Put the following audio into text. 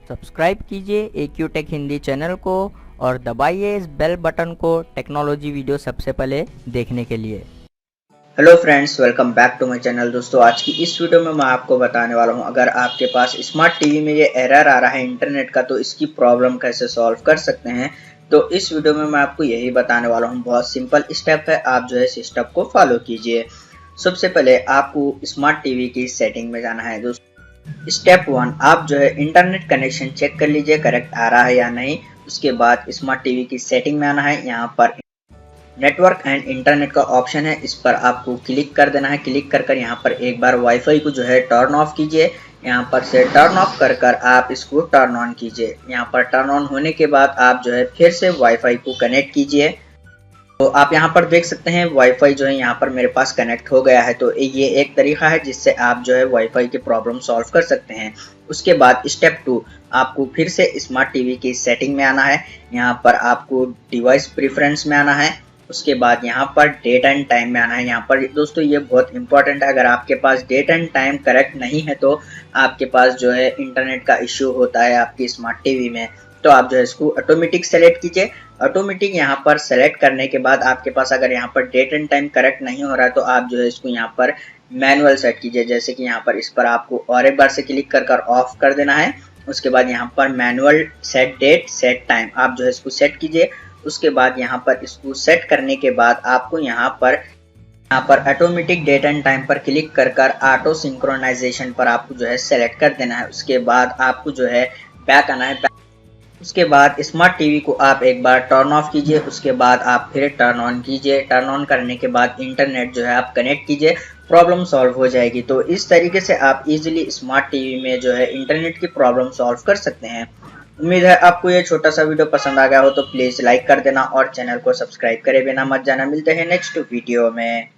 Subscribe कीजिए AQ take Hindi channel को और दबाइए इस बेल बटन को टेक्नोलॉजी वीडियो सबसे पहले देखने के लिए। Hello friends, welcome back to my channel. दोस्तों, आज की इस वीडियो में मैं आपको बताने वाला हूं, अगर आपके पास स्मार्ट टीवी में ये एरर आ रहा है इंटरनेट का, तो इसकी प्रॉब्लम कैसे सॉल्व कर सकते हैं। तो इस वीडियो में मैं आपको यही बताने वाला हूं। बहुत सिंपल स्टेप है, आप जो है इस स्टेप को फॉलो कीजिए। सबसे पहले आपको स्मार्ट टीवी की सेटिंग में जाना है। दोस्तों, स्टेप 1, आप जो है इंटरनेट कनेक्शन चेक कर लीजिए करेक्ट आ रहा है या नहीं। उसके बाद स्मार्ट टीवी की सेटिंग में आना है। यहाँ पर नेटवर्क एंड इंटरनेट का ऑप्शन है, इस पर आपको क्लिक कर देना है। क्लिक कर कर यहाँ पर एक बार वाईफाई को जो है टर्न ऑफ कीजिए। यहाँ पर से टर्न ऑफ कर कर आप इसको टर्न ऑन कीजिए। यहाँ पर टर्न ऑन होने के बाद आप जो है फिर से वाईफाई को कनेक्ट कीजिए। तो आप यहाँ पर देख सकते हैं वाईफाई जो है यहाँ पर मेरे पास कनेक्ट हो गया है। तो ये एक तरीका है जिससे आप जो है वाईफाई की प्रॉब्लम सॉल्व कर सकते हैं। उसके बाद स्टेप 2, आपको फिर से स्मार्ट टीवी की सेटिंग में आना है। यहाँ पर आपको डिवाइस प्रेफरेंस में आना है। उसके बाद यहाँ पर डेट एंड टाइम में आना है। यहाँ पर दोस्तों ये बहुत इंपॉर्टेंट है, अगर आपके पास डेट एंड टाइम करेक्ट नहीं है तो आपके पास जो है इंटरनेट का इश्यू होता है आपकी स्मार्ट टीवी में। तो आप जो है इसको ऑटोमेटिक सेलेक्ट कीजिए। ऑटोमेटिक यहाँ पर सेलेक्ट करने के बाद आपके पास अगर यहाँ पर डेट एंड टाइम करेक्ट नहीं हो रहा है तो आप जो है इसको यहाँ पर मैनुअल सेट कीजिए। जैसे कि यहाँ पर इस पर आपको और एक बार से क्लिक कर कर ऑफ कर देना है। उसके बाद यहाँ पर manual set date set time आप जो है इसको सेट कीजिए। उसके बाद यहाँ पर इसको सेट करने के बाद आपको यहाँ पर ऑटोमेटिक डेट एंड टाइम पर क्लिक कर कर ऑटो सिंक्रोनाइजेशन पर आपको जो है सेलेक्ट कर देना है। उसके बाद आपको जो है बैक आना है। उसके बाद स्मार्ट टीवी को आप एक बार टर्न ऑफ कीजिए। उसके बाद आप फिर टर्न ऑन कीजिए। टर्न ऑन करने के बाद इंटरनेट जो है आप कनेक्ट कीजिए, प्रॉब्लम सॉल्व हो जाएगी। तो इस तरीके से आप इजीली स्मार्ट टीवी में जो है इंटरनेट की प्रॉब्लम सॉल्व कर सकते हैं। उम्मीद है आपको ये छोटा सा वीडियो पसंद आ गया हो, तो प्लीज लाइक कर देना और चैनल को सब्सक्राइब करे बिना मत जाना। मिलते हैं नेक्स्ट वीडियो में।